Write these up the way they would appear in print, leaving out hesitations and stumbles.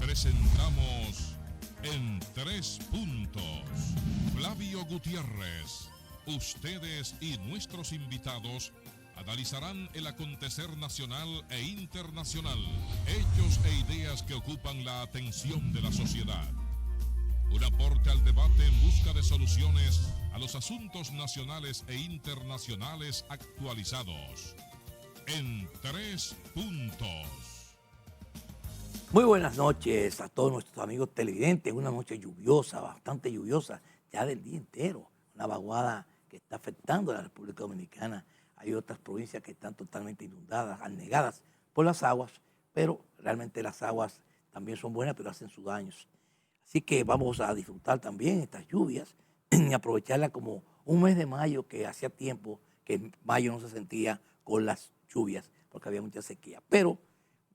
Presentamos En Tres Puntos. Flavio Gutiérrez. Ustedes y nuestros invitados analizarán el acontecer nacional e internacional, hechos e ideas que ocupan la atención de la sociedad. Un aporte al debate en busca de soluciones a los asuntos nacionales e internacionales actualizados. En Tres Puntos. Muy buenas noches a todos nuestros amigos televidentes. Una noche lluviosa, bastante lluviosa, ya del día entero. Una vaguada que está afectando a la República Dominicana. Hay otras provincias que están totalmente inundadas, anegadas por las aguas, pero realmente las aguas también son buenas, pero hacen sus daños. Así que vamos a disfrutar también estas lluvias y aprovecharlas como un mes de mayo, que hacía tiempo que en mayo no se sentía con las lluvias, porque había mucha sequía. Pero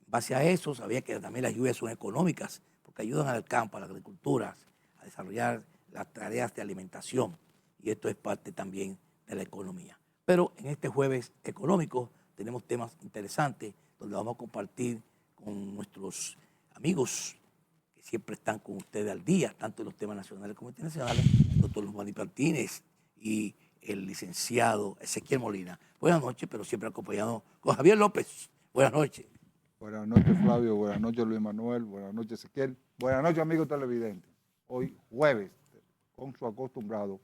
en base a eso, sabía que también las lluvias son económicas, porque ayudan al campo, a la agricultura, a desarrollar las tareas de alimentación, y esto es parte también de la economía. Pero en este jueves económico tenemos temas interesantes, donde vamos a compartir con nuestros amigos que siempre están con ustedes al día, tanto en los temas nacionales como internacionales, el doctor Luz Martínez y el licenciado Ezequiel Molina. Buenas noches, pero siempre acompañado con Javier López. Buenas noches. Buenas noches, Flavio. Buenas noches, Luis Manuel. Buenas noches, Ezequiel. Buenas noches, amigos televidentes. Hoy, jueves, con su acostumbrado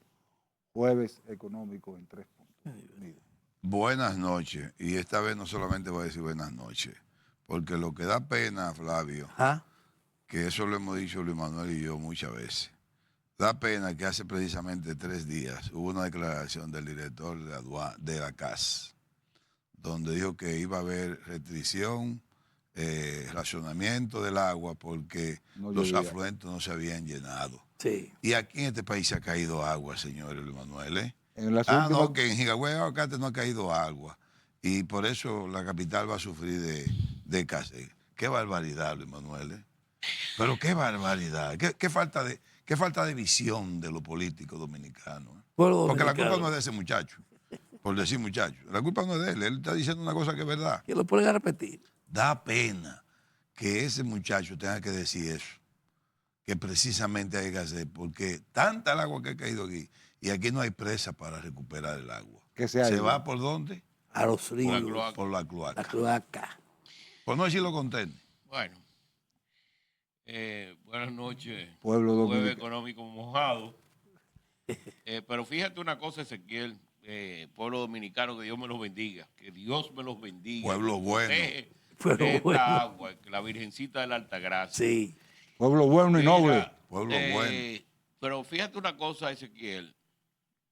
jueves económico en Tres Puntos. Buenas noches. Y esta vez no solamente voy a decir buenas noches, porque lo que da pena, Flavio, que eso lo hemos dicho Luis Manuel y yo muchas veces, da pena que hace precisamente 3 días hubo una declaración del director de la CAS, donde dijo que iba a haber restricción, racionamiento del agua porque los afluentes no se habían llenado. Sí. Y aquí en este país se ha caído agua, señores Luis Manuel. No, que en Jigagüey Aguacate no ha caído agua. Y por eso la capital va a sufrir de escasez. Qué barbaridad, Luis Manuel. Pero qué barbaridad. Qué falta de visión de los políticos dominicanos. Porque la culpa no es de ese muchacho. Por decir muchacho. La culpa no es de él. Él está diciendo una cosa que es verdad. Que lo pueden repetir. Da pena que ese muchacho tenga que decir eso. Que precisamente hay que hacer. Porque tanta el agua que ha caído aquí. Y aquí no hay presa para recuperar el agua. ¿Se va por dónde? A los ríos. Por la cloaca. La cloaca. Por no decirlo contento. Bueno. Buenas noches. Pueblo dominicano. Jueves económico mojado. Pero fíjate una cosa, Ezequiel. Pueblo dominicano, que Dios me los bendiga. Que Dios me los bendiga. Pueblo bueno. Esta agua, la Virgencita de la Altagracia. Sí. Pueblo bueno y noble. Pueblo bueno. Pero fíjate una cosa, Ezequiel,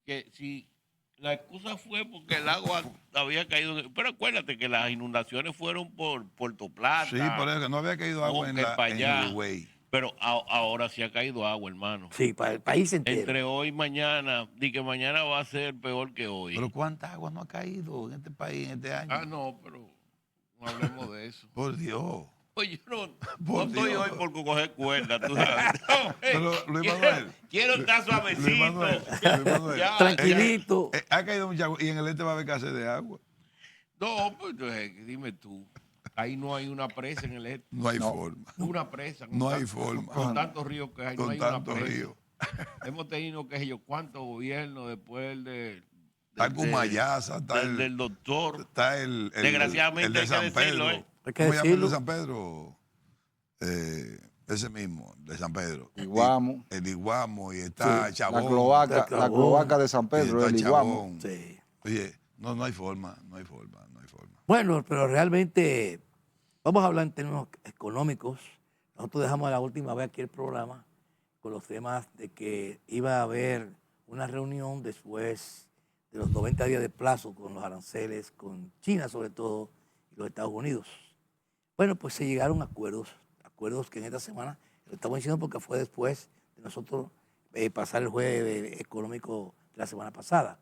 que si la excusa fue porque el agua había caído, pero acuérdate que las inundaciones fueron por Puerto Plata. Sí, por eso que no había caído agua en Uruguay. Pero ahora sí ha caído agua, hermano. Sí, para el país entero. Entre hoy y mañana, di que mañana va a ser peor que hoy. Pero ¿cuánta agua no ha caído en este país en este año? No, pero no hablemos de eso. Por Dios. Oye, yo no estoy hoy por coger cuerda, tú sabes. No, pero Luis Manuel. Quiero estar suavecito. Luis Manuel. Tranquilito. Ha caído mucha agua y en el este va a haber escasez de agua. No, pues dime tú. Ahí no hay una presa en el este. No hay forma. Una presa. No hay forma. Con tantos ríos que hay, no hay una presa. Ríos. Hemos tenido, qué sé yo, cuántos gobiernos después está Cumayasa, está del doctor. Está el desgraciadamente de San Pedro. Hay que ¿Cómo llama el de decirlo. San Pedro? Ese mismo, de San Pedro. Iguamo. El Iguamo y está Chabón. La cloaca de San Pedro, el Iguamo. Sí. Oye, no hay forma. Bueno, pero realmente vamos a hablar en términos económicos. Nosotros dejamos la última vez aquí el programa con los temas de que iba a haber una reunión después de los 90 días de plazo con los aranceles, con China sobre todo, y los Estados Unidos. Bueno, pues se llegaron a acuerdos que en esta semana, lo estamos diciendo porque fue después de nosotros pasar el jueves económico de la semana pasada.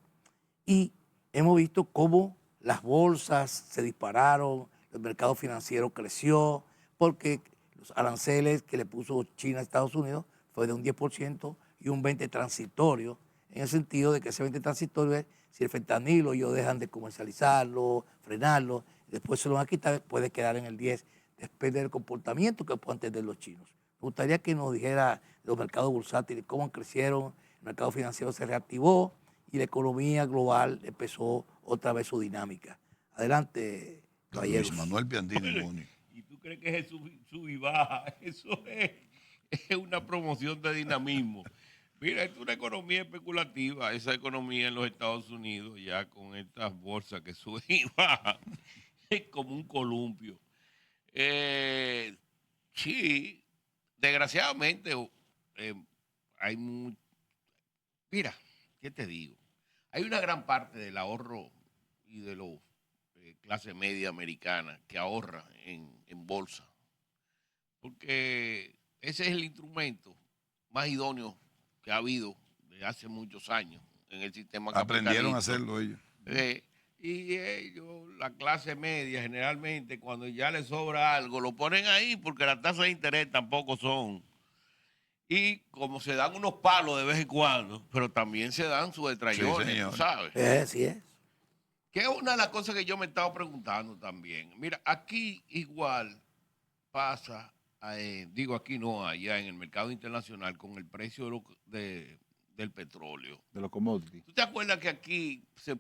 Y hemos visto cómo las bolsas se dispararon, el mercado financiero creció, porque los aranceles que le puso China a Estados Unidos fue de un 10% y un 20% transitorio, en el sentido de que ese 20% transitorio es si el fentanilo ellos dejan de comercializarlo, frenarlo, después se lo van a quitar, puede quedar en el 10%, depende del comportamiento que puedan tener los chinos. Me gustaría que nos dijera los mercados bursátiles, cómo crecieron, el mercado financiero se reactivó y la economía global empezó otra vez su dinámica. Adelante, caballeros. Luis Manuel Piantini Muni. ¿Y tú crees que es sub y baja? Eso es una promoción de dinamismo. Mira, es una economía especulativa, esa economía en los Estados Unidos, ya con estas bolsas que suben y bajan, es como un columpio. Sí, desgraciadamente hay mira, ¿qué te digo? Hay una gran parte del ahorro y de los clase media americana que ahorra en bolsa, porque ese es el instrumento más idóneo que ha habido desde hace muchos años en el sistema capitalista. Aprendieron a hacerlo ellos. Y ellos, la clase media, generalmente cuando ya les sobra algo, lo ponen ahí porque las tasas de interés tampoco son. Y como se dan unos palos de vez en cuando, pero también se dan sus detrayones, sí, ¿tú sabes? Así es. Que es una de las cosas que yo me estaba preguntando también. Mira, aquí igual pasa, digo aquí no, allá en el mercado internacional con el precio del petróleo. De los commodities. ¿Tú te acuerdas que aquí se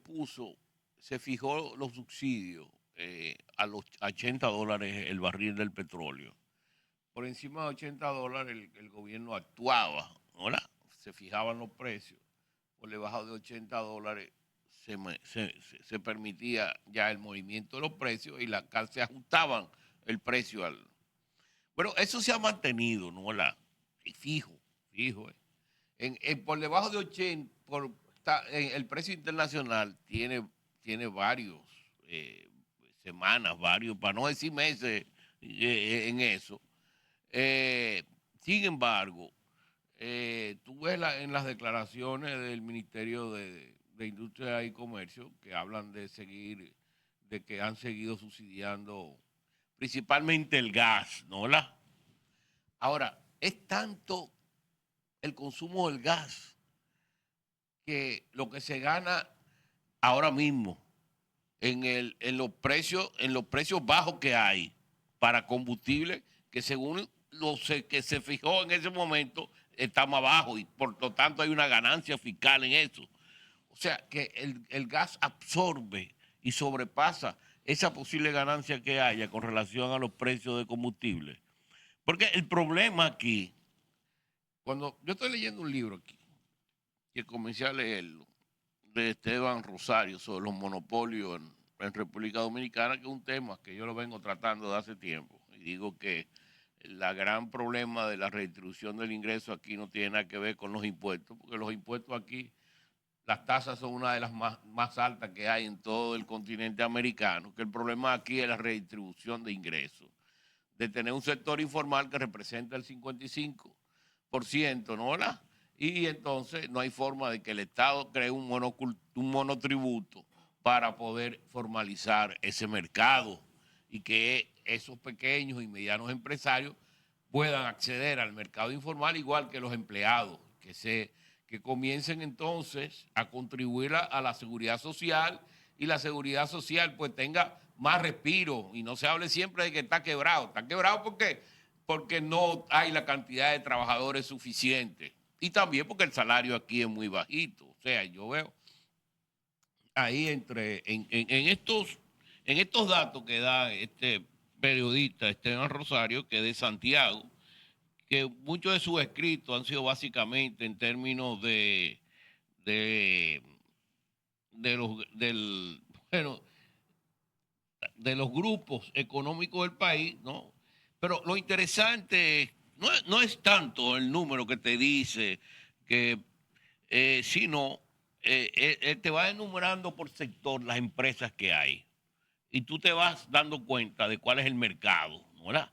fijó los subsidios a los $80 el barril del petróleo? Por encima de $80 el gobierno actuaba, ¿verdad? Se fijaban los precios. Por debajo de $80 se permitía ya el movimiento de los precios y se ajustaban el precio al... Bueno, eso se ha mantenido, ¿no? Fijo. Por debajo de 80, el precio internacional tiene varios semanas, para no decir meses en eso. Sin embargo, tú ves en las declaraciones del Ministerio de Industria y Comercio que hablan de que han seguido subsidiando principalmente el gas, ¿no? Ahora, es tanto el consumo del gas que lo que se gana ahora mismo en los precios bajos que hay para combustible, que según que se fijó en ese momento está más bajo y por lo tanto hay una ganancia fiscal en eso. O sea que el gas absorbe y sobrepasa esa posible ganancia que haya con relación a los precios de combustible. Porque el problema aquí, cuando yo estoy leyendo un libro aquí, que comencé a leerlo, de Esteban Rosario sobre los monopolios en República Dominicana, que es un tema que yo lo vengo tratando de hace tiempo. Y digo que el gran problema de la redistribución del ingreso aquí no tiene nada que ver con los impuestos, porque los impuestos aquí, las tasas son una de las más altas que hay en todo el continente americano, que el problema aquí es la redistribución de ingresos, de tener un sector informal que representa el 55%, ¿no? Y entonces no hay forma de que el Estado cree un monotributo para poder formalizar ese mercado y que esos pequeños y medianos empresarios puedan acceder al mercado informal igual que los empleados, que comiencen entonces a contribuir a la seguridad social y la seguridad social pues tenga más respiro y no se hable siempre de que está quebrado porque no hay la cantidad de trabajadores suficiente y también porque el salario aquí es muy bajito. O sea, yo veo ahí en estos datos que da este periodista Esteban Rosario, que es de Santiago, que muchos de sus escritos han sido básicamente en términos de los grupos económicos del país, ¿no? Pero lo interesante no es tanto el número que te dice, sino te va enumerando por sector las empresas que hay. Y tú te vas dando cuenta de cuál es el mercado, ¿verdad?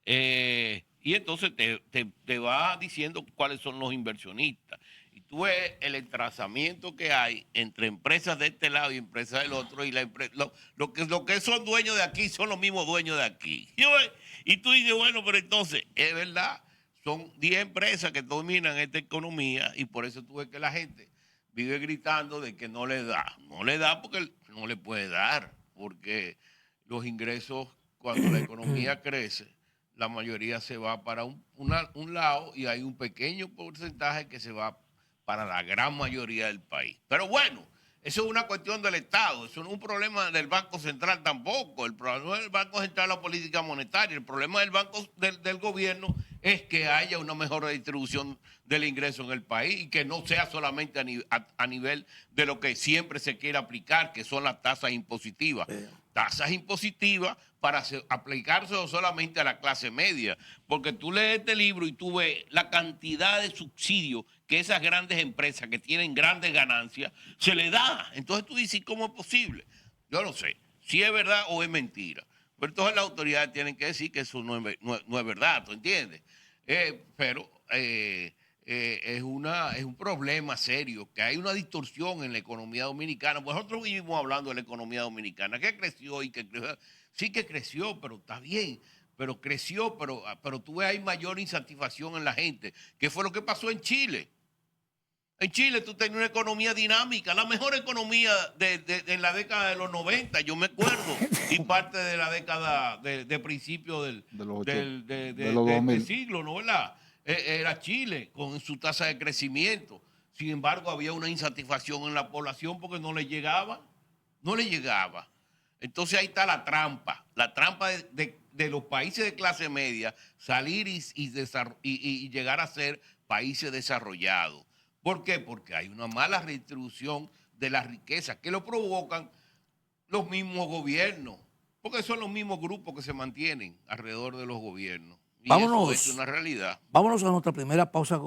Y entonces te va diciendo cuáles son los inversionistas. Y tú ves el entrazamiento que hay entre empresas de este lado y empresas del otro, y lo que son dueños de aquí son los mismos dueños de aquí. Y tú dices, bueno, pero entonces, es verdad, son 10 empresas que dominan esta economía y por eso tú ves que la gente vive gritando de que no le da. No le da porque no le puede dar, porque los ingresos, cuando la economía crece, la mayoría se va para un lado y hay un pequeño porcentaje que se va para la gran mayoría del país. Pero bueno, eso es una cuestión del Estado, eso no es un problema del Banco Central tampoco. El problema del Banco Central es la política monetaria, el problema del gobierno es que haya una mejor distribución del ingreso en el país y que no sea solamente a nivel de lo que siempre se quiere aplicar, que son las tasas impositivas. Tasas impositivas para aplicarse solamente a la clase media, porque tú lees este libro y tú ves la cantidad de subsidios que esas grandes empresas que tienen grandes ganancias se le da. Entonces tú dices, ¿cómo es posible? Yo no sé si es verdad o es mentira. Pero entonces las autoridades tienen que decir que eso no es verdad, ¿tú entiendes? Pero es un problema serio, que hay una distorsión en la economía dominicana. Pues nosotros vivimos hablando de la economía dominicana, que creció y que creció. Sí que creció, pero está bien, pero creció, pero tú ves hay mayor insatisfacción en la gente. ¿Qué fue lo que pasó en Chile? En Chile tú tenías una economía dinámica, la mejor economía en la década de los 90, yo me acuerdo, y parte de la década de principio del siglo, ¿no? ¿Verdad? Era Chile con su tasa de crecimiento. Sin embargo, había una insatisfacción en la población porque no le llegaba. Entonces ahí está la trampa de los países de clase media, salir y llegar a ser países desarrollados. ¿Por qué? Porque hay una mala redistribución de la riqueza que lo provocan los mismos gobiernos, porque son los mismos grupos que se mantienen alrededor de los gobiernos. Y vámonos, eso es una realidad. Vámonos a nuestra primera pausa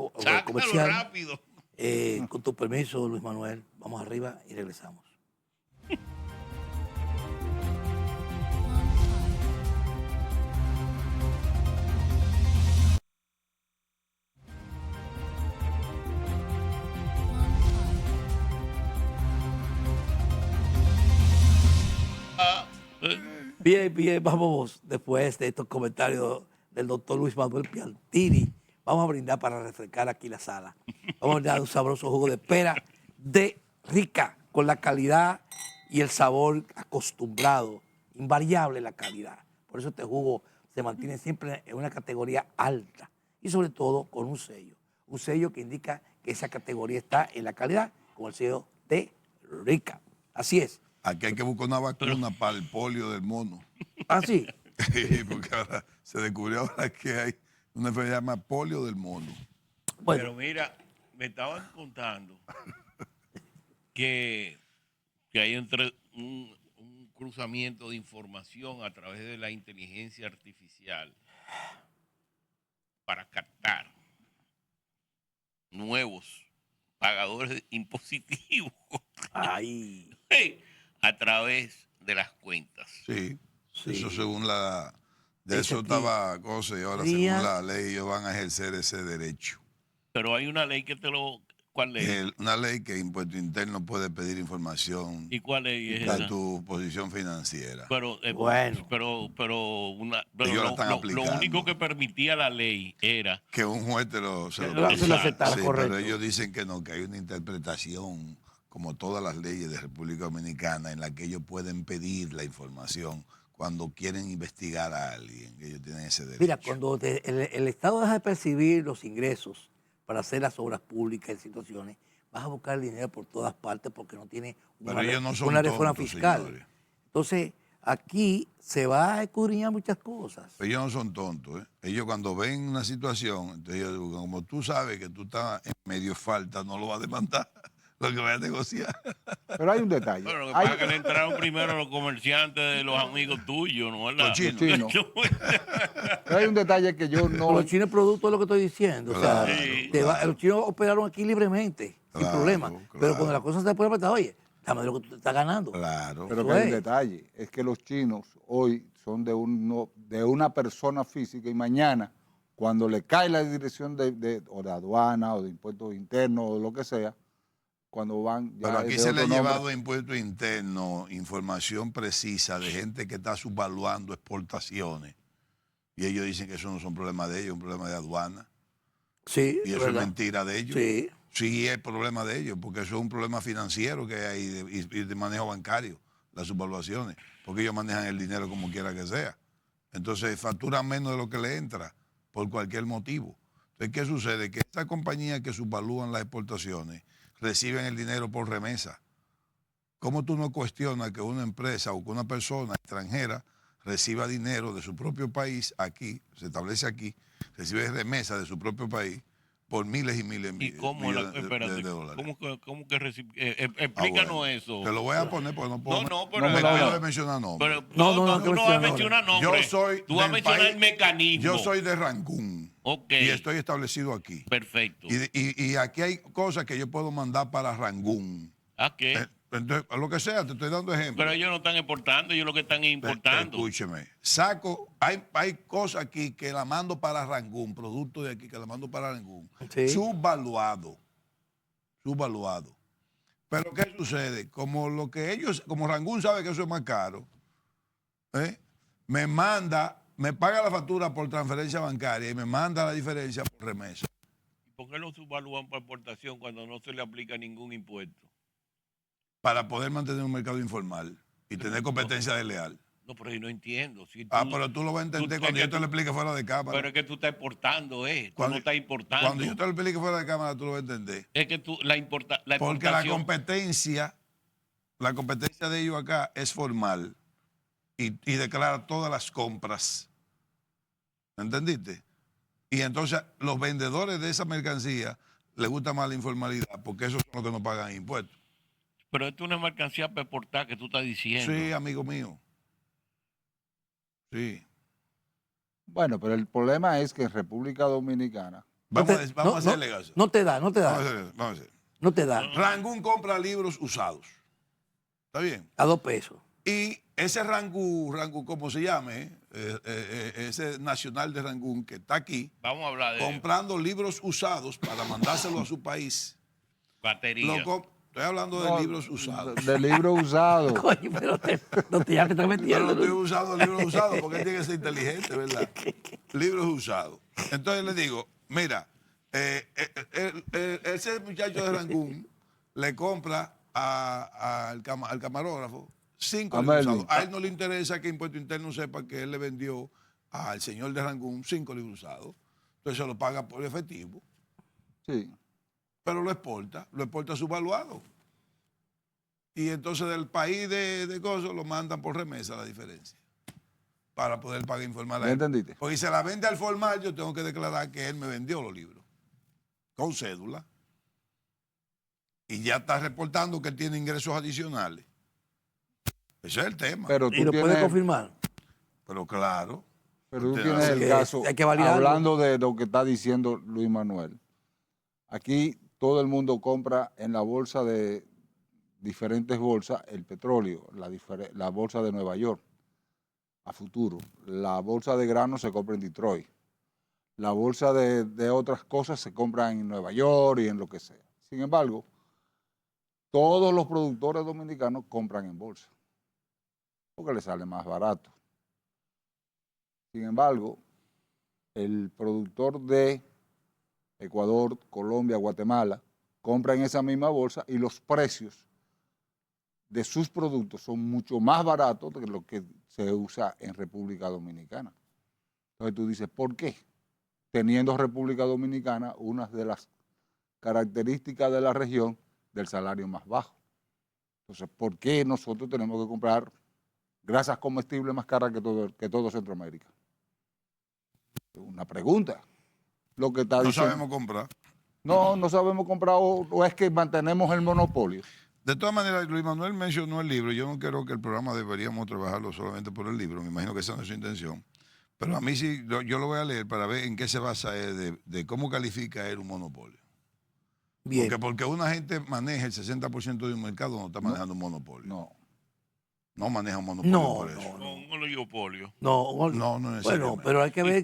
comercial. Rápido. Con tu permiso, Luis Manuel, vamos arriba y regresamos. Bien, vamos después de estos comentarios del doctor Luis Manuel Piantini. Vamos a brindar para refrescar aquí la sala. Vamos a brindar un sabroso jugo de pera de Rica, con la calidad y el sabor acostumbrado, invariable la calidad. Por eso este jugo se mantiene siempre en una categoría alta y sobre todo con un sello que indica que esa categoría está en la calidad, con el sello de Rica. Así es. Aquí hay que buscar una vacuna para el polio del mono. ¿Ah, sí? Porque ahora se descubrió ahora que hay una enfermedad llamada polio del mono. Bueno. Pero mira, me estaban contando que hay un cruzamiento de información a través de la inteligencia artificial para captar nuevos pagadores impositivos. Ay. A través de las cuentas. Sí. Eso según la... De eso estaba cosa y ahora según la ley ellos van a ejercer ese derecho. Pero hay una ley que te lo... ¿Cuál ley? Una ley que Impuesto Interno puede pedir información. ¿Y cuál ley es de tu posición financiera. Pero, bueno. Pero lo único que permitía la ley era... Que un juez se lo aceptara, sí, correcto. Pero ellos dicen que no, que hay una interpretación, como todas las leyes de República Dominicana, en la que ellos pueden pedir la información cuando quieren investigar a alguien. Ellos tienen ese derecho. Mira, cuando el Estado deja de percibir los ingresos para hacer las obras públicas en situaciones, vas a buscar el dinero por todas partes porque no tiene una reforma fiscal. Señores. Entonces, aquí se va a escudriñar muchas cosas. Pero ellos no son tontos, ¿eh? Ellos cuando ven una situación, entonces ellos digo, como tú sabes que tú estás en medio falta, no lo vas a demandar. Lo que vaya a negociar. Pero hay un detalle. Bueno, lo que pasa es que le entraron primero los comerciantes de los amigos tuyos, ¿no? Los chinos. Pero hay un detalle que yo no... Los chinos es producto de lo que estoy diciendo. Claro, o sea, sí, los chinos operaron aquí libremente, sin problema. Claro. Pero cuando las cosas se pueden meter, oye, dame lo que tú estás ganando. Claro. Pero que hay un detalle, es que los chinos hoy son de una persona física y mañana, cuando le cae la dirección o de aduana o de impuestos internos o lo que sea, cuando van... Ya pero aquí se le ha llevado a impuestos internos información precisa de gente que está subvaluando exportaciones. Y ellos dicen que eso no son problemas de ellos, es un problema de aduana. Sí, y eso ¿verdad? es mentira de ellos. Sí. Sí es problema de ellos, porque eso es un problema financiero que hay y de manejo bancario, las subvaluaciones, porque ellos manejan el dinero como quiera que sea. Entonces facturan menos de lo que le entra por cualquier motivo. Entonces, ¿qué sucede? Que estas compañías que subvalúan las exportaciones reciben el dinero por remesa. ¿Cómo tú no cuestionas que una empresa o que una persona extranjera reciba dinero de su propio país aquí, se establece aquí, recibe remesa de su propio país por miles y miles ¿Y cómo de dólares? ¿Cómo que explícanos bueno, eso? Te lo voy a poner porque no puedo. No, pero me cuido de mencionar nombres. Pero tú no vas a mencionar nombres. Tú vas a mencionar el mecanismo. Yo soy de Rangún. Okay. Y estoy establecido aquí. Perfecto. Y aquí hay cosas que yo puedo mandar para Rangún. ¿A qué? Entonces, lo que sea, te estoy dando ejemplos. Pero ellos no están exportando, ellos lo que están importando. Escúcheme, hay cosas aquí que la mando para Rangún, productos de aquí que la mando para Rangún, sí. subvaluado. Pero ¿qué sucede? Como Rangún sabe que eso es más caro, me paga la factura por transferencia bancaria y me manda la diferencia por remesa. ¿Y por qué lo subvalúan por exportación cuando no se le aplica ningún impuesto? Para poder mantener un mercado informal y tener competencia desleal. No, pero yo no entiendo. Si pero tú lo vas a entender cuando yo te lo explique fuera de cámara. Pero es que tú estás exportando, tú no estás importando. Cuando yo te lo explique fuera de cámara, tú lo vas a entender. Es que la exportación... Porque la competencia de ellos acá es formal y declara todas las compras. ¿Entendiste? Y entonces los vendedores de esa mercancía les gusta más la informalidad porque esos son los que no pagan impuestos. Pero esto es una mercancía para exportar que tú estás diciendo. Sí, amigo mío. Sí. Bueno, pero el problema es que en República Dominicana... Vamos a hacerle caso. No te da. Vamos a hacer. No te da. Rangún compra libros usados. ¿Está bien? A 2 pesos. Y ese Rangún, como se llame, ese nacional de Rangún que está aquí, vamos a hablar de comprando libros usados para mandárselo a su país. Batería. Estoy hablando de libros usados. De libros usados. Coño, pero ya te estás metiendo. Pero no estoy usando libros usados porque él tiene que ser inteligente, ¿verdad? Libros usados. Entonces le digo, mira, ese muchacho de Rangún le compra al camarógrafo 5 libros usados. A él no le interesa que Impuesto Interno sepa que él le vendió al señor de Rangún 5 libros usados. Entonces se lo paga por efectivo. Sí. Pero lo exporta subvaluado. Y entonces del país de cosas lo mandan por remesa la diferencia. Para poder pagar informal. ¿Me entendiste? Porque si se la vende al formal, yo tengo que declarar que él me vendió los libros. Con cédula. Y ya está reportando que él tiene ingresos adicionales. Ese es el tema. Pero ¿Y lo puede confirmar? Pero claro. Pero tú tienes el caso, hay que validarlo. hablando de lo que está diciendo Luis Manuel. Aquí todo el mundo compra en la bolsa de diferentes bolsas el petróleo, la bolsa de Nueva York a futuro. La bolsa de grano se compra en Detroit. La bolsa de otras cosas se compra en Nueva York y en lo que sea. Sin embargo, todos los productores dominicanos compran en bolsa porque les sale más barato. Sin embargo, el productor de Ecuador, Colombia, Guatemala, compran esa misma bolsa y los precios de sus productos son mucho más baratos que lo que se usa en República Dominicana. Entonces tú dices, ¿por qué? Teniendo República Dominicana una de las características de la región del salario más bajo. Entonces, ¿por qué nosotros tenemos que comprar grasas comestibles más caras que todo Centroamérica? Una pregunta. Lo que está diciendo. No sabemos comprar. No sabemos comprar o es que mantenemos el monopolio. De todas maneras, Luis Manuel mencionó el libro. Yo no creo que el programa deberíamos trabajarlo solamente por el libro. Me imagino que esa no es su intención. Pero a mí sí, yo lo voy a leer para ver en qué se basa de cómo califica él un monopolio. Bien. Porque una gente maneja el 60% de un mercado, no está manejando un monopolio. No maneja un monopolio por eso. No, un oligopolio. No necesariamente. Bueno, pero hay que ver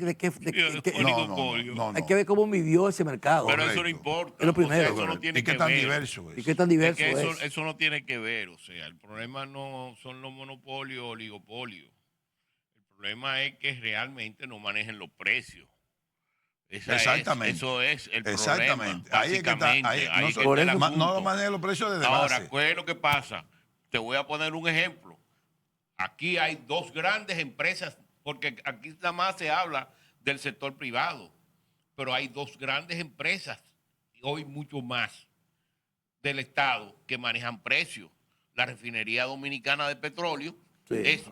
hay que ver cómo midió ese mercado. Pero eso no importa. Es lo primero. O sea, eso no tiene ¿Y qué que tan ver. diverso es? ¿Y qué tan diverso es? Eso no tiene que ver. O sea, el problema no son los monopolios o oligopolios. El problema es que realmente no manejen los precios. Exactamente. Eso es el problema. Exactamente. Ahí es que está. No manejan los precios desde Ahora, base. ¿qué es lo que pasa? Te voy a poner un ejemplo. Aquí hay 2 grandes empresas porque aquí nada más se habla del sector privado, pero hay dos grandes empresas, y hoy mucho más, del Estado que manejan precios. La Refinería Dominicana de Petróleo es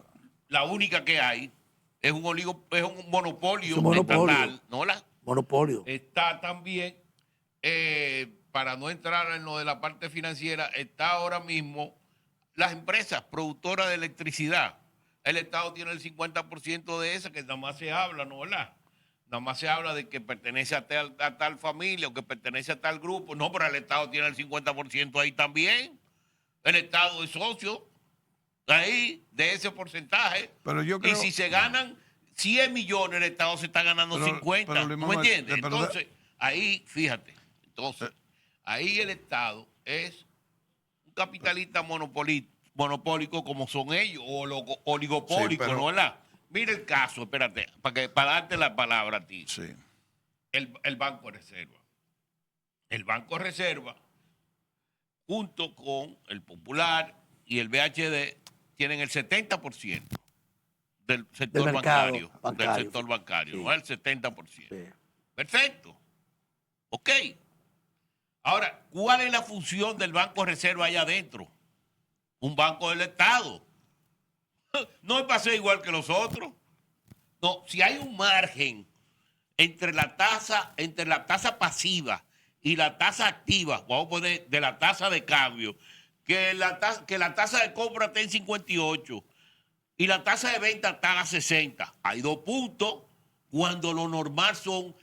la única que hay, es un monopolio, estatal, ¿no? Monopolio. Está también, para no entrar en lo de la parte financiera, está ahora mismo las empresas productoras de electricidad. El Estado tiene el 50% de esa, que nada más se habla, ¿no? ¿Verdad? Nada más se habla de que pertenece a tal familia o que pertenece a tal grupo. No, pero el Estado tiene el 50% ahí también. El Estado es socio ahí de ese porcentaje. Pero yo creo... Y si se ganan 100 millones, el Estado se está ganando 50. Pero, ¿No me entiendes? Entonces, ahí, fíjate, ahí el Estado es un capitalista monopólico como son ellos, o oligopólico, ¿no? ¿Verdad? Mira el caso, espérate, para darte la palabra a ti. Sí. El Banco de Reserva. El Banco de Reserva, junto con el Popular y el BHD, tienen el 70% del sector bancario. Del sector bancario, sí. ¿No? El 70%. Sí. Perfecto. Ok. Ahora, ¿cuál es la función del Banco de Reserva allá adentro? Un banco del Estado. No es para ser igual que los otros. No, si hay un margen entre la tasa pasiva y la tasa activa, vamos a poner de la tasa de cambio, que la tasa de compra está en 58 y la tasa de venta está a 60. Hay 2 puntos cuando lo normal son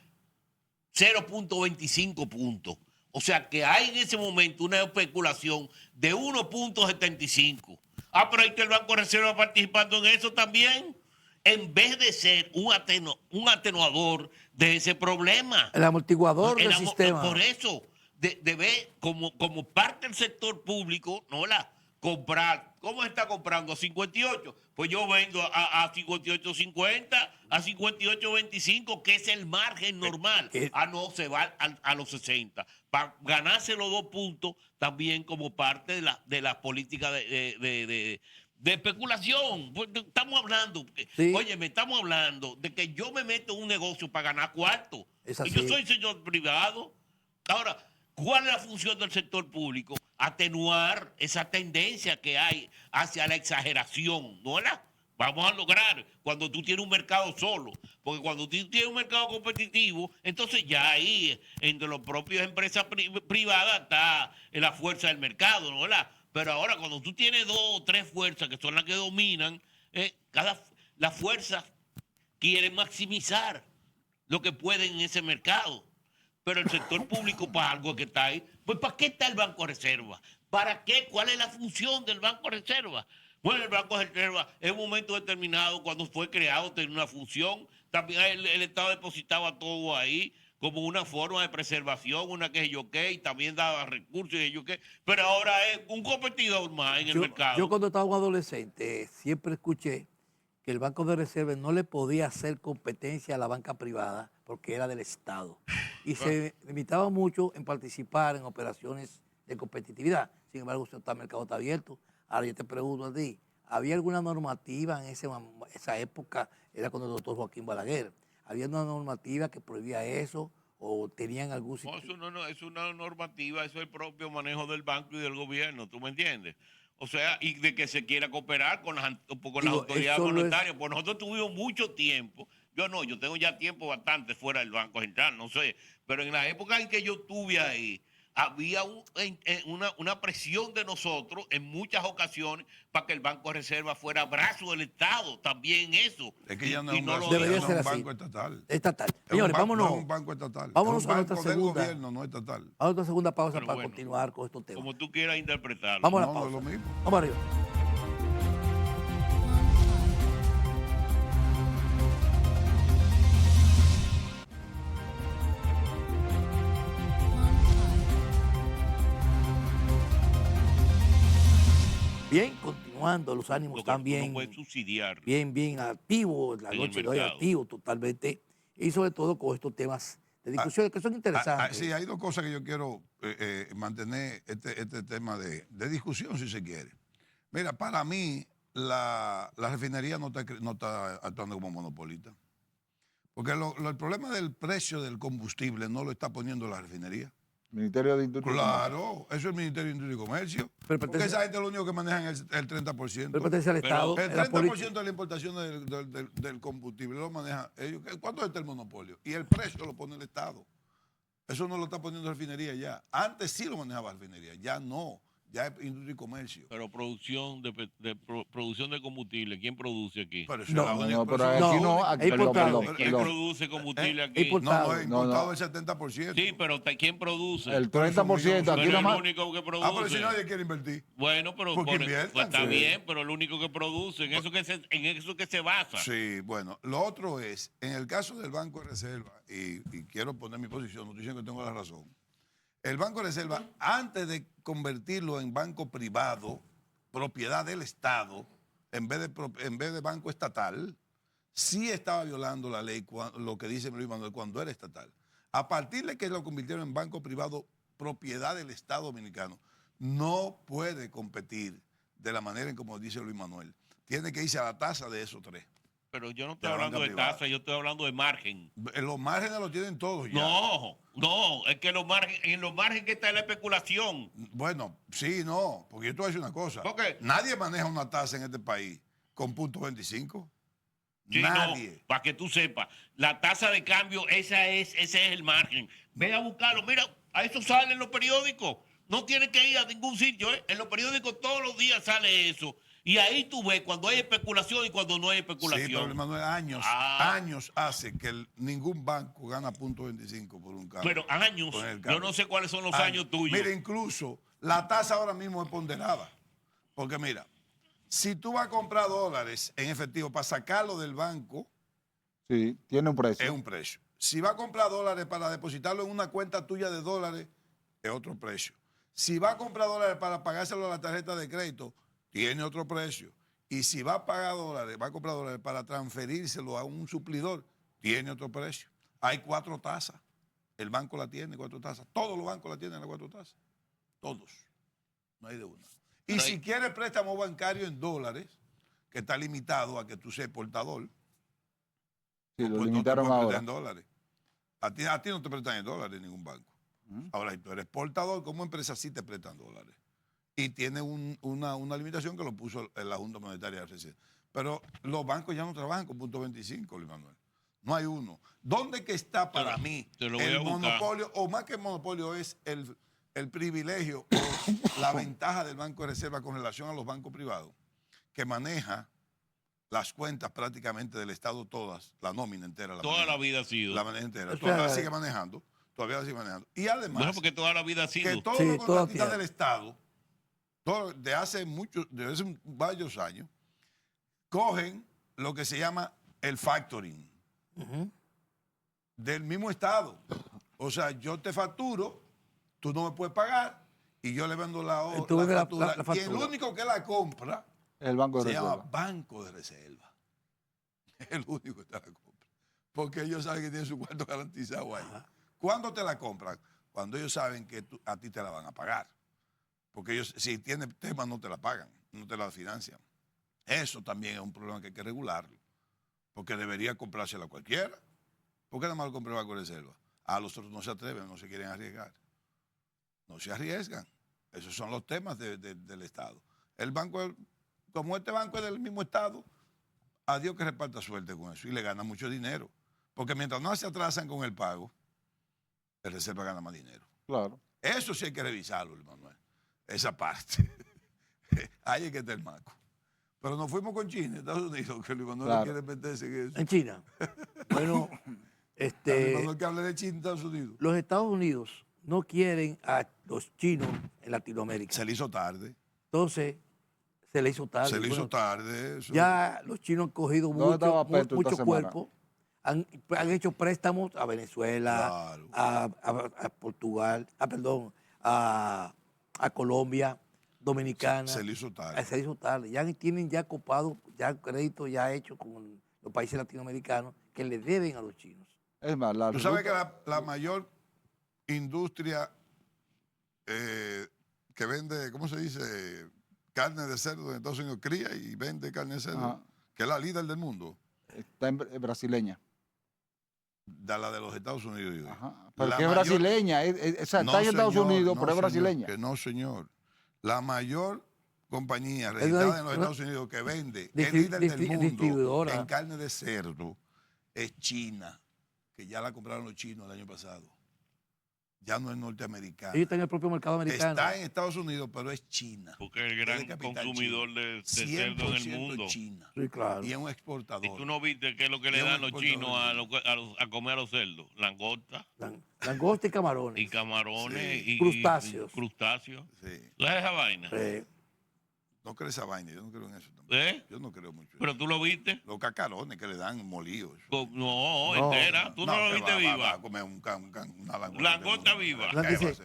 0.25 puntos. O sea que hay en ese momento una especulación de 1.75. Ah, pero ahí está el Banco de Reserva participando en eso también, en vez de ser un atenuador de ese problema. El amortiguador del sistema. Por eso, debe, como parte del sector público, ¿no? Comprar. ¿Cómo está comprando? ¿A 58? Pues yo vendo a 58.50, a 58.25, que es el margen normal. No, se va a los 60. Para ganarse los 2 puntos también como parte de la política de especulación. Pues estamos hablando, sí. Óyeme, estamos hablando de que yo me meto en un negocio para ganar cuarto. Y yo soy señor privado. Ahora, ¿cuál es la función del sector público? Atenuar esa tendencia que hay hacia la exageración, ¿no? Vamos a lograr cuando tú tienes un mercado solo, porque cuando tú tienes un mercado competitivo, entonces ya ahí entre las propias empresas privadas está la fuerza del mercado, ¿no? Pero ahora cuando tú tienes 2 o 3 fuerzas que son las que dominan, las fuerzas quieren maximizar lo que pueden en ese mercado. Pero el sector público para algo que está ahí, pues ¿para qué está el Banco de Reserva? ¿Para qué? ¿Cuál es la función del Banco de Reserva? Bueno, el Banco de Reserva en un momento determinado, cuando fue creado, tenía una función. También el Estado depositaba todo ahí como una forma de preservación, una que yo qué, y también daba recursos y yo qué. Pero ahora es un competidor más en el mercado. Yo cuando estaba un adolescente siempre escuché que el Banco de Reserva no le podía hacer competencia a la banca privada porque era del Estado. Y se limitaba mucho en participar en operaciones de competitividad. Sin embargo, el mercado está abierto. Ahora yo te pregunto a ti, ¿había alguna normativa en esa época? Era con el doctor Joaquín Balaguer. ¿Había una normativa que prohibía eso? ¿O tenían algún sitio? No, es una normativa, eso es el propio manejo del banco y del gobierno, ¿tú me entiendes? O sea, y de que se quiera cooperar con las autoridades monetarias. Pues nosotros tuvimos mucho tiempo. Yo tengo ya tiempo bastante fuera del Banco Central, no sé. Pero en la época en que yo estuve ahí, había una presión de nosotros en muchas ocasiones para que el Banco de Reserva fuera brazo del Estado, también eso. Es que ya no es un banco estatal. Señores, vámonos. No es un banco estatal. Vámonos es un banco a nuestra segunda. del gobierno, no estatal. A nuestra segunda pausa para continuar con estos temas. Como tú quieras interpretarlo. Vamos a la pausa. No es lo mismo. Vamos arriba. Bien, continuando, los ánimos están bien activos, la noche de hoy activo totalmente, y sobre todo con estos temas de discusión que son interesantes. Sí, hay 2 cosas que yo quiero mantener este tema de discusión, si se quiere. Mira, para mí, la refinería no está actuando como monopolista. Porque el problema del precio del combustible no lo está poniendo la refinería. Ministerio de Industria. Claro, eso es el Ministerio de Industria y Comercio. Porque esa gente es lo único que manejan el 30%. Pero pertenece al Estado. El 30% de la importación del combustible lo manejan ellos. ¿Cuánto es el monopolio? Y el precio lo pone el Estado. Eso no lo está poniendo la refinería ya. Antes sí lo manejaba la refinería, ya no. Ya es Industria y Comercio. Pero producción de combustible, ¿quién produce aquí? Pero eso No, es la única pero persona. aquí no. Aquí, ¿Quién produce combustible aquí? Importado. No, importado el 70%. Sí, pero ¿quién produce? el 30%. Aquí Pero el nomás. único que produce. Pero si nadie quiere invertir. Bueno, pero Porque inviertan, pues está sí. bien, pero el único que produce, en eso que se basa. Sí, bueno. Lo otro es, en el caso del Banco de Reserva, y quiero poner mi posición, no estoy diciendo que tengo la razón. El Banco de Reserva, antes de convertirlo en banco privado, propiedad del Estado, en vez de banco estatal, sí estaba violando la ley, lo que dice Luis Manuel, cuando era estatal. A partir de que lo convirtieron en banco privado, propiedad del Estado dominicano, no puede competir de la manera en como dice Luis Manuel. Tiene que irse a la tasa de esos tres. Pero yo no estoy hablando de tasa, yo estoy hablando de margen. Los márgenes los tienen todos ya. No, es que en los márgenes que está la especulación. Bueno, sí, no, porque yo te voy a decir una cosa. ¿Por qué? Nadie maneja una tasa en este país con punto 25. Sí, Nadie. no, para que tú sepas, la tasa de cambio, ese es el margen. Ve a buscarlo, mira, a eso sale en los periódicos. No tienes que ir a ningún sitio, ¿eh? En los periódicos todos los días sale eso. Y ahí tú ves cuando hay especulación y cuando no hay especulación. Sí, pero Manuel, años hace que ningún banco gana punto 25 por un cambio. Pero años, yo no sé cuáles son los años tuyos. Mira, incluso la tasa ahora mismo es ponderada. Porque mira, si tú vas a comprar dólares en efectivo para sacarlo del banco, Sí, tiene un precio. es un precio. Si vas a comprar dólares para depositarlo en una cuenta tuya de dólares, es otro precio. Si vas a comprar dólares para pagárselo a la tarjeta de crédito, tiene otro precio. Y si va a pagar dólares, va a comprar dólares para transferírselo a un suplidor, tiene otro precio. Hay 4 tasas. El banco la tiene, 4 tasas. Todos los bancos la tienen las 4 tasas. Todos. No hay de una. Y si quieres préstamo bancario en dólares, que está limitado a que tú seas portador, Sí, lo pues limitaron no te ahora. prestan en dólares. A ti no te prestan en dólares en ningún banco. Ahora, si tú eres portador, como empresa sí te prestan dólares. Y tiene una limitación que lo puso la Junta Monetaria de Reserva. Pero los bancos ya no trabajan con punto 25, Luis Manuel. No hay uno. ¿Dónde que está para mí el monopolio, o más que el monopolio, es el privilegio o la ventaja del Banco de Reserva con relación a los bancos privados, que maneja las cuentas prácticamente del Estado todas, la nómina entera. Toda la vida ha sido. La maneja entera. Todavía la sigue manejando. Todavía la sigue manejando. Y además, Bueno, porque toda la vida ha sido. que todos los contratistas del Estado, de hace varios años, cogen lo que se llama el factoring del mismo Estado. O sea, yo te facturo, tú no me puedes pagar y yo le vendo la factura. Y el único que la compra El Banco de se Reserva. llama Banco de Reserva. El único que te la compra. Porque ellos saben que tienen su cuarto garantizado ahí. ¿Cuándo te la compran? Cuando ellos saben que a ti te la van a pagar. Porque ellos, si tienen temas, no te la pagan, no te la financian. Eso también es un problema que hay que regularlo. Porque debería comprársela a cualquiera. ¿Por qué nada más lo compra el Banco de Reserva? Los otros no se atreven, no se quieren arriesgar. No se arriesgan. Esos son los temas del Estado. El banco, como este banco es del mismo Estado, a Dios que reparta suerte con eso. Y le gana mucho dinero. Porque mientras no se atrasan con el pago, el Reserva gana más dinero. Claro. Eso sí hay que revisarlo, Manuel. Esa parte. Ahí es que está el marco. Pero nos fuimos con China, Estados Unidos, que Luis Manuel quiere meterse en eso. En China. Bueno, Luis Manuel que hable de China, Estados Unidos. Los Estados Unidos no quieren a los chinos en Latinoamérica. Se le hizo tarde. Entonces, se le hizo tarde. Se le hizo tarde. Eso. Ya los chinos han cogido mucho cuerpo. Han hecho préstamos a Venezuela, claro, a Portugal, a Colombia, Dominicana. Se le hizo tarde. Se le hizo tarde. Ya tienen ya copado, ya crédito ya hecho con los países latinoamericanos que le deben a los chinos. Es más, tú sabes que la mayor industria que vende, ¿cómo se dice? carne de cerdo en Estados Unidos, cría y vende carne de cerdo, Ajá. que es la líder del mundo. Está en brasileña. Da la de los Estados Unidos. Digo. Ajá. Pero La que es mayor- brasileña. O sea, No, está en Estados señor, Unidos, no, pero es señor, brasileña. que no, señor. La mayor compañía una registrada en los una- Estados Unidos que vende, es distri- líder del mundo distribuidora. en carne de cerdo, es China, que ya la compraron los chinos el año pasado. Ya no es norteamericana. Ellos están en el propio mercado americano. Está en Estados Unidos, pero es China. Porque es el Es gran de capital consumidor chino. de cerdo en el 100% mundo. China. Sí, claro. Y es un Y exportador. tú no viste qué es lo que Y le es un dan los chinos exportador. a comer a los cerdos. Langosta Langosta y camarones. y camarones Sí. y Crustáceos. crustáceos. Sí. ¿Tú sabes esa vaina? No creo esa vaina, yo no creo en eso tampoco. ¿Eh? Yo no creo mucho. en Pero eso. tú lo viste. Los cacarones que le dan molidos. No, No. entera. Tú no lo que viste va viva. a comer una langosta. Langosta viva. No, dice-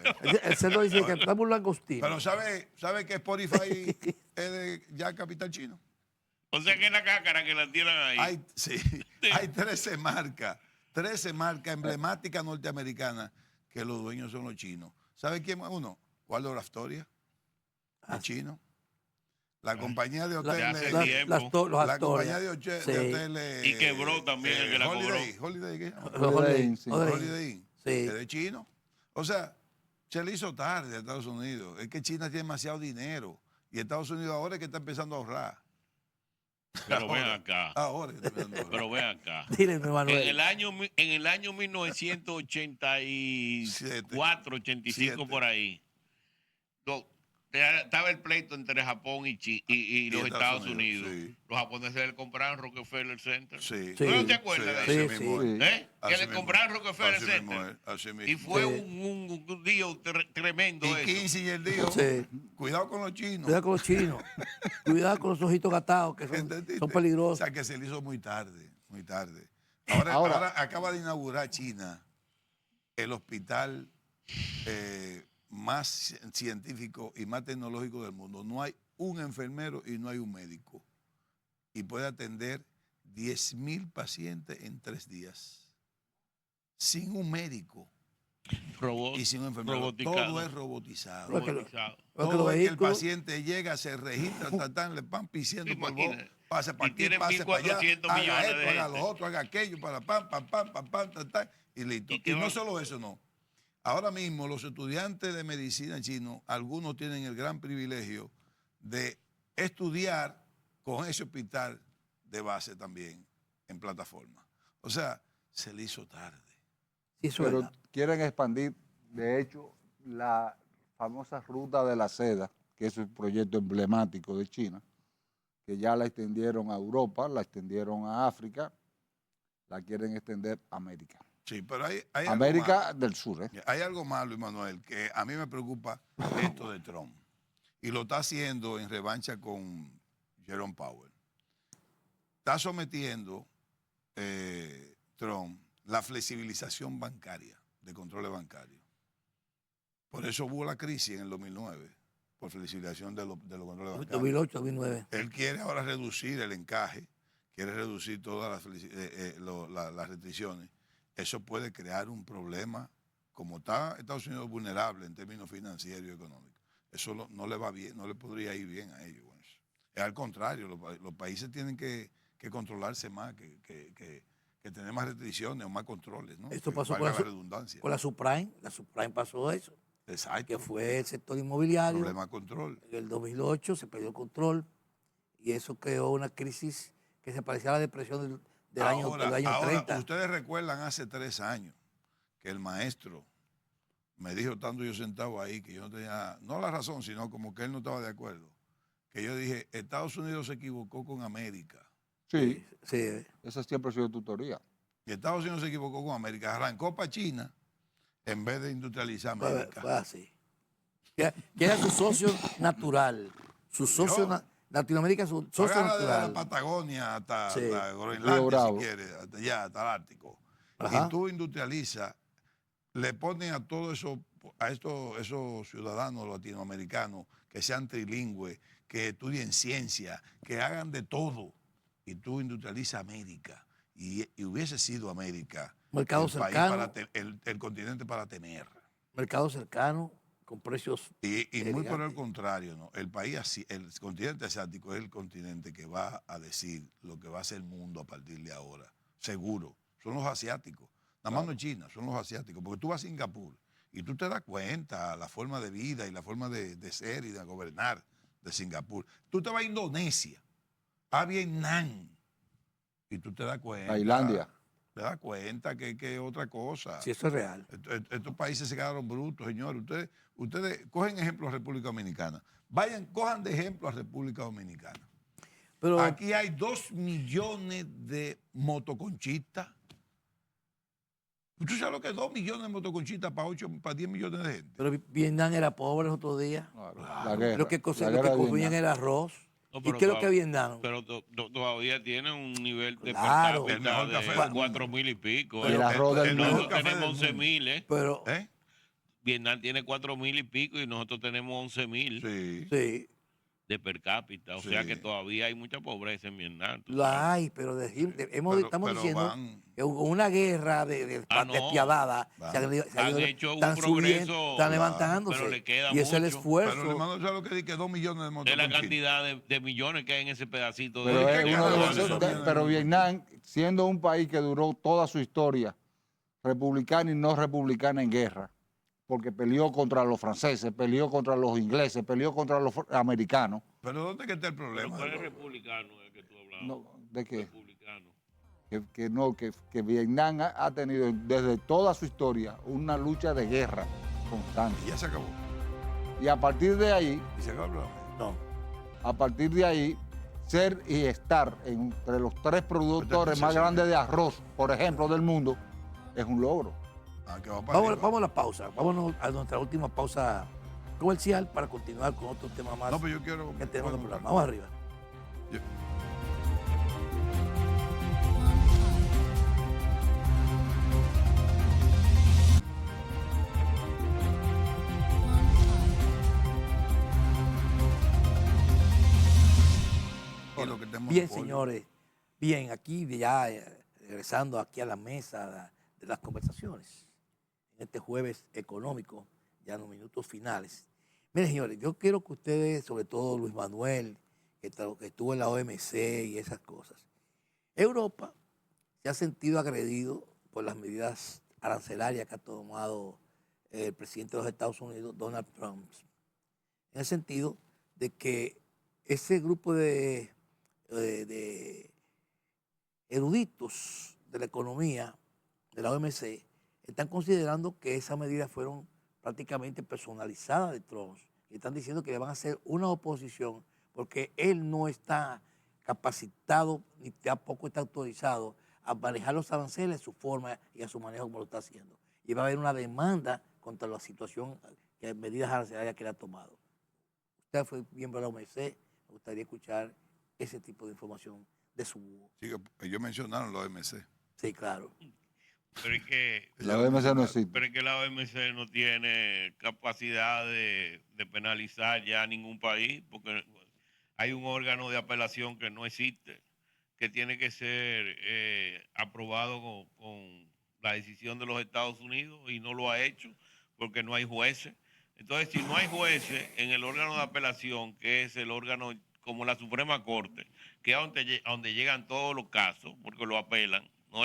el cerdo dice que dame un langostino. Pero ¿sabe que Spotify es de ya capital chino? O sea que es la cácara que la tiran ahí. Hay 13 marcas emblemáticas norteamericanas que los dueños son los chinos. ¿Sabe quién es uno? Waldo Astoria, el chino. La compañía de Ya hace hoteles. tiempo. Los La compañía actores. de Sí. hoteles. Y quebró también el que la cobró. Holiday, ¿qué? Los Holiday Inn, sí. Holiday Inn. Sí. Es de chino. O sea, se le hizo tarde a Estados Unidos. Es que China tiene demasiado dinero. Y Estados Unidos ahora es que está empezando a ahorrar. Pero ven acá. Ahora es que está empezando a ahorrar. Pero ven acá. Dile, mi Manuel. En el año 1984, 85 por ahí, estaba el pleito entre Japón y los Estados Unidos. sí. Los japoneses le compraron Rockefeller Center. Sí. Sí. ¿No te acuerdas Sí, de así eso? mismo sí. es. ¿Eh? Que Así le mismo compraron es. Rockefeller Así mismo Center. es, así mismo Y fue Sí. un lío tremendo Y eso. Kissinger dijo, Sí. cuidado con los chinos. Cuidado con los chinos. Cuidado con los ojitos gatados, que ¿Entendiste? son O peligrosos. sea, que se le hizo muy tarde, muy tarde. Ahora- Ahora acaba de inaugurar China el hospital más científico y más tecnológico del mundo. No hay un enfermero y no hay un médico. Y puede atender 10,000 pacientes en 3 días. Sin un médico Robot, y sin un enfermero. roboticado. Todo es robotizado. Pero es que robotizado. Porque los Todo es que el vehículos- paciente llega, se registra, le van pisando por vos, Imagínate. pase para Y aquí, tienen pase para allá, 1.400 haga millones esto, de haga gente. lo otro, haga aquello, para y listo. ¿Y Y, qué no va? solo eso, no. Ahora mismo los estudiantes de medicina chinos, algunos tienen el gran privilegio de estudiar con ese hospital de base también en plataforma. O sea, se le hizo tarde. Sí, eso es Pero verdad. quieren expandir, de hecho, la famosa ruta de la seda, que es un proyecto emblemático de China, que ya la extendieron a Europa, la extendieron a África, la quieren extender a América. Sí, pero hay algo América del Sur, ¿eh? Hay algo malo, Luis Manuel, que a mí me preocupa esto de Trump. Y lo está haciendo en revancha con Jerome Powell. Está sometiendo Trump la flexibilización bancaria, de controles bancarios. Por eso hubo la crisis en el 2009, por flexibilización de los controles bancarios. 2008, 2009. Él quiere ahora reducir el encaje, quiere reducir todas las restricciones. Eso puede crear un problema, como está Estados Unidos vulnerable en términos financieros y económicos. Eso no le va bien, no le podría ir bien a ellos. Con eso. Es al contrario, los países tienen que controlarse más, que tener más restricciones o más controles, ¿no? Esto Que pasó valga con la redundancia. la subprime. La subprime pasó eso, Exacto. que fue el sector inmobiliario. Problema de control. En el 2008 se perdió el control y eso creó una crisis que se parecía a la depresión del año 30. Ustedes recuerdan hace 3 años que el maestro me dijo, estando yo sentado ahí, que yo no tenía, no la razón, sino como que él no estaba de acuerdo, que yo dije, Estados Unidos se equivocó con América. Sí, Sí. esa siempre ha sido tu teoría. Y Estados Unidos se equivocó con América, arrancó para China en vez de industrializar América. Fue así. Que era su socio natural. Su socio, Latinoamérica, su socio Agarra desde la natural. Patagonia hasta Sí. Groenlandia, Río si Bravo. quieres, hasta allá, hasta el Ártico. Ajá. Y tú industrializas, le ponen a todo eso, a esos ciudadanos latinoamericanos que sean trilingües, que estudien ciencia, que hagan de todo. Y tú industrializas América. Y hubiese sido América Mercado el país cercano. el continente para temer. Mercado cercano, con precios Y muy por el elegantes. contrario, ¿no? El país, el continente asiático es el continente que va a decir lo que va a ser el mundo a partir de ahora. Seguro. Son los asiáticos. Nada más no es China, son los asiáticos. Porque tú vas a Singapur y tú te das cuenta la forma de vida y la forma de ser y de gobernar de Singapur. Tú te vas a Indonesia, a Vietnam, y tú te das cuenta. Tailandia. Te das cuenta que es otra cosa. Sí, eso es real. Estos países se quedaron brutos, señores. Ustedes cogen ejemplo a República Dominicana. Cojan de ejemplo a República Dominicana. Pero, Aquí hay 2 millones de motoconchistas. ¿Tú sabes lo que es 2 millones de motoconchistas para 10 millones de gente? pero Vietnam era pobre el otro día. Claro, Claro. la guerra. Lo que la consumían guerra de Vietnam. era arroz. No, ¿Y pero qué es lo que Vietnam? Pero todavía tiene un nivel de Claro. per El mejor cápita café de del mundo. 4.000 y pico. El arroz del mundo. Nosotros Café tenemos del mundo. 11.000, ¿eh? Pero, ¿Eh? Vietnam tiene 4.000 y pico y nosotros tenemos 11.000 Sí. sí, de per cápita. O Sí. sea que todavía hay mucha pobreza en Vietnam. ¿tú lo sabes? hay, pero estamos Pero diciendo van- que hubo una guerra No. despiadada. Han hecho un están subiendo, progreso, están claro, levantándose. pero le queda y es el mucho. esfuerzo. Pero hermano, ¿sabes lo que dice? Que 2 millones de De la motoconchistas. cantidad de millones que hay en ese pedacito Pero, de... es ¿qué uno de carajo los- es eso? pero Vietnam, siendo un país que duró toda su historia republicana y no republicana en guerra, porque peleó contra los franceses, peleó contra los ingleses, peleó contra los americanos. Pero ¿dónde que está el Pero problema? ¿cuál es republicano el que tú hablabas? No, ¿de qué? Republicano. Que Vietnam ha tenido desde toda su historia una lucha de guerra constante. Y ya se acabó. Y a partir de ahí, Y se acabó el problema. No. a partir de ahí, ser y estar entre los 3 productores más Sí. grandes de arroz, por ejemplo, del mundo, es un logro. Que va para arriba. Vamos a la pausa. Vámonos a nuestra última pausa comercial para continuar con otro tema más No, pero yo quiero... que tenemos en el bueno, programa. Vamos arriba. yo- y lo que tenemos Bien, apoyo. señores. Bien, aquí ya regresando aquí a la mesa de las conversaciones. En este jueves económico, ya en los minutos finales. Miren, señores, yo quiero que ustedes, sobre todo Luis Manuel, que estuvo en la OMC y esas cosas. Europa se ha sentido agredido por las medidas arancelarias que ha tomado el presidente de los Estados Unidos, Donald Trump, en el sentido de que ese grupo de eruditos de la economía de la OMC están considerando que esas medidas fueron prácticamente personalizadas de Trump y están diciendo que le van a hacer una oposición porque él no está capacitado ni tampoco está autorizado a manejar los aranceles a su forma y a su manejo como lo está haciendo. Y va a haber una demanda contra la situación, medidas arancelarias que él ha tomado. Usted fue miembro de la OMC, me gustaría escuchar ese tipo de información de su... Sí, que ellos mencionaron los OMC. Sí, claro. Pero es que... La OMC no existe. Pero es que la OMC no tiene capacidad de penalizar ya a ningún país, porque hay un órgano de apelación que no existe, que tiene que ser aprobado con la decisión de los Estados Unidos y no lo ha hecho porque no hay jueces. Entonces, si no hay jueces en el órgano de apelación, que es el órgano como la Suprema Corte, que es a donde llegan todos los casos, porque lo apelan, ¿no?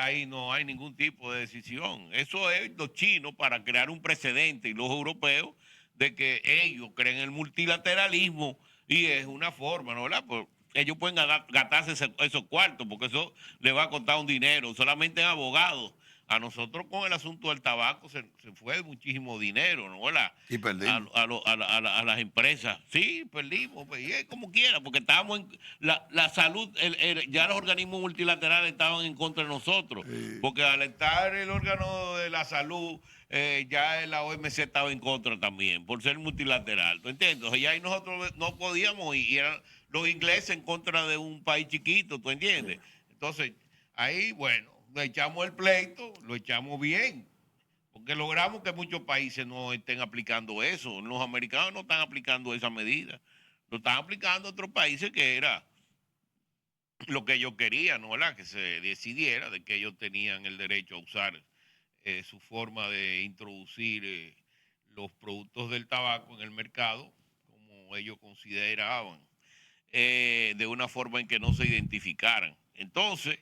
Ahí no hay ningún tipo de decisión. Eso es los chinos para crear un precedente y los europeos de que ellos creen el multilateralismo y es una forma, ¿no? Pues ellos pueden gastarse esos cuartos porque eso le va a costar un dinero, solamente en abogados. A nosotros con el asunto del tabaco se fue muchísimo dinero, ¿no? Y perdimos. A las empresas. Sí, perdimos, pues, y es como quiera, porque estábamos en la salud, ya los organismos multilaterales estaban en contra de nosotros, Sí. porque al estar el órgano de la salud, ya la OMC estaba en contra también, por ser multilateral, ¿tú entiendes? Entonces ya ahí nosotros no podíamos, y eran los ingleses en contra de un país chiquito, ¿tú entiendes? Entonces, ahí, bueno, lo echamos el pleito, lo echamos bien, porque logramos que muchos países no estén aplicando eso. Los americanos no están aplicando esa medida, lo están aplicando otros países que era lo que ellos querían, ¿no? ¿Verdad? Que se decidiera de que ellos tenían el derecho a usar su forma de introducir los productos del tabaco en el mercado, como ellos consideraban, de una forma en que no se identificaran. Entonces,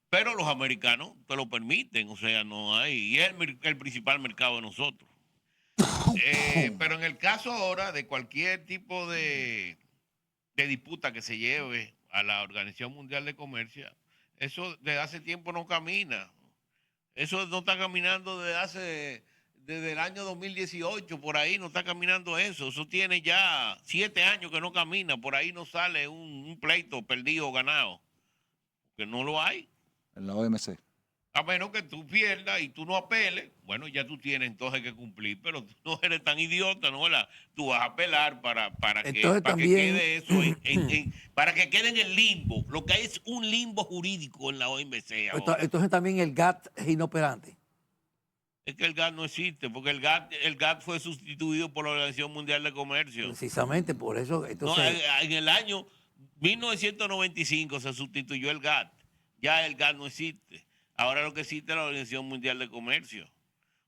pero los americanos te lo permiten, o sea, no hay, y es el principal mercado de nosotros. Pero en el caso ahora de cualquier tipo de disputa que se lleve a la Organización Mundial de Comercio, eso desde hace tiempo no camina. Eso no está caminando desde el año 2018, por ahí no está caminando eso. Eso tiene ya 7 años que no camina, por ahí no sale un pleito perdido o ganado, que no lo hay. En la OMC. A menos que tú pierdas y tú no apeles, bueno, ya tú tienes entonces que cumplir, pero tú no eres tan idiota, ¿no? Tú vas a apelar para que quede eso, para que quede en el limbo. Lo que hay es un limbo jurídico en la OMC ahora. Entonces también el GATT es inoperante. Es que el GATT no existe, porque el GATT fue sustituido por la Organización Mundial de Comercio. Precisamente por eso. Entonces, no, en el año 1995 se sustituyó el GATT. Ya el GATT no existe. Ahora lo que existe es la Organización Mundial de Comercio.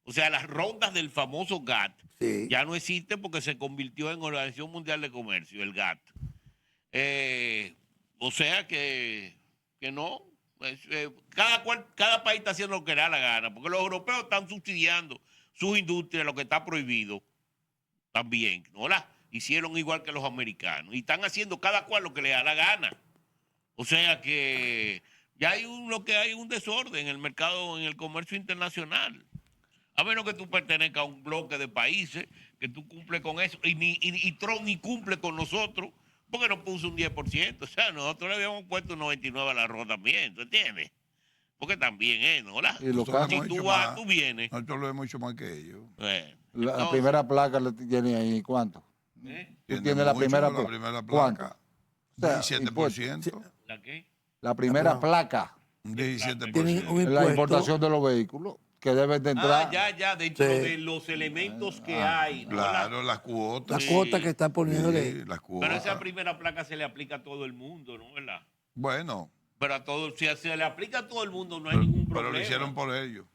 O sea, las rondas del famoso GATT ya no existen porque se convirtió en Organización Mundial de Comercio, el GATT. O sea que no. Cada país está haciendo lo que le da la gana, porque los europeos están subsidiando sus industrias, lo que está prohibido también, ¿no? Hicieron igual que los americanos y están haciendo cada cual lo que le da la gana. O sea que ya hay un desorden en el mercado, en el comercio internacional. A menos que tú pertenezcas a un bloque de países, que tú cumples con eso, y Trump ni cumple con nosotros, porque nos puso un 10%. O sea, nosotros le habíamos puesto un 99% al arroz también, ¿tú entiendes? Porque también es, ¿no? Y los si tú vas, tú vienes. Nosotros lo hemos hecho más que ellos. La primera placa la tiene ahí, ¿cuánto? Tiene la primera placa. ¿Cuánto? O sea, 17%. ¿La qué? La primera placa. Un 17%. La importación de los vehículos que deben de entrar. Dentro de los elementos que hay. Claro, las cuotas. Las cuotas que están poniéndole. Las cuotas. Pero esa primera placa se le aplica a todo el mundo, ¿no? ¿Verdad? Bueno. Pero a todo, si se le aplica a todo el mundo, no hay ningún problema. Pero lo hicieron por ellos.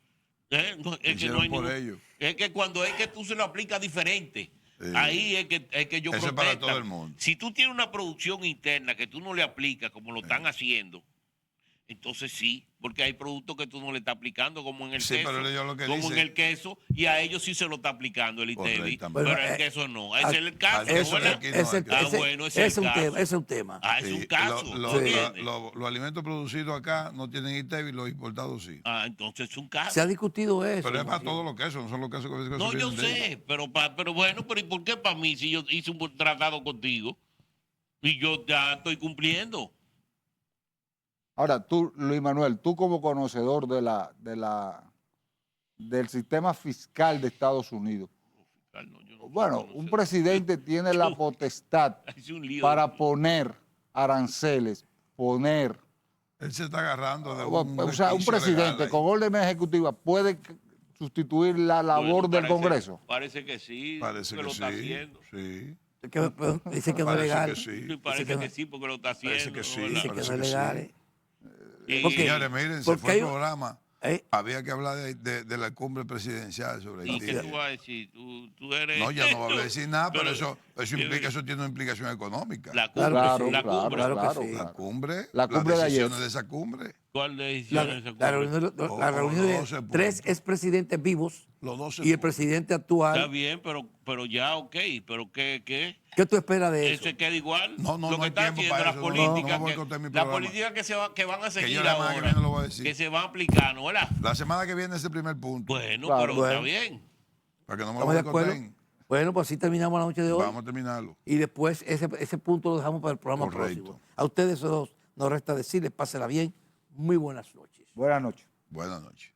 Ellos. Es que cuando es que tú se lo aplicas diferente, ahí es que yo eso es para todo el mundo. Si tú tienes una producción interna que tú no le aplicas como lo están haciendo, entonces sí, porque hay productos que tú no le estás aplicando, como en el queso, en el queso, y a ellos sí se lo está aplicando el ITEVI, pero el queso no. Ese es el caso. Ese es un tema. Es un caso. Los alimentos producidos acá no tienen ITEVI, los importados sí. Entonces es un caso. Se ha discutido eso. Pero es para todos los quesos, no son los quesos que no, yo sé, pero bueno, pero ¿y por qué para mí si yo hice un tratado contigo y yo ya estoy cumpliendo? Ahora, tú, Luis Manuel, tú como conocedor del sistema fiscal de Estados Unidos, bueno, un presidente tiene la potestad para poner aranceles, Él se está agarrando de o sea, un presidente con órdenes ejecutivas puede sustituir la labor del Congreso. Parece que sí. Parece que lo está haciendo. Sí. Dice que no es legal. Parece que sí, porque lo está haciendo. Parece que sí. Dice que no es legal. Señores, miren, se fue el programa. Había que hablar de la cumbre presidencial sobre Haití. ¿Y qué tú vas a decir? ¿Tú eres... No, ya no voy a decir nada, pero eso tiene una implicación económica. La cumbre, la cumbre de ayer. De esa cumbre. ¿Cuál decisiones de esa cumbre? La reunión de 3 expresidentes vivos y el presidente actual. Está bien, pero ya, ok, pero ¿qué? ¿Qué tú esperas de eso? ¿Ese queda igual? No lo que hay están tiempo haciendo, para eso. La política que van a seguir ahora, que se van a aplicar, ¿no? ¿Verdad? La semana que viene es el primer punto. Bueno, pero está bien. Para que no me lo boicoteen. Bueno, pues así terminamos la noche de hoy. Vamos a terminarlo. Y después ese punto lo dejamos para el programa próximo. A ustedes dos nos resta decirles, pásela bien. Muy buenas noches. Buenas noches. Buenas noches.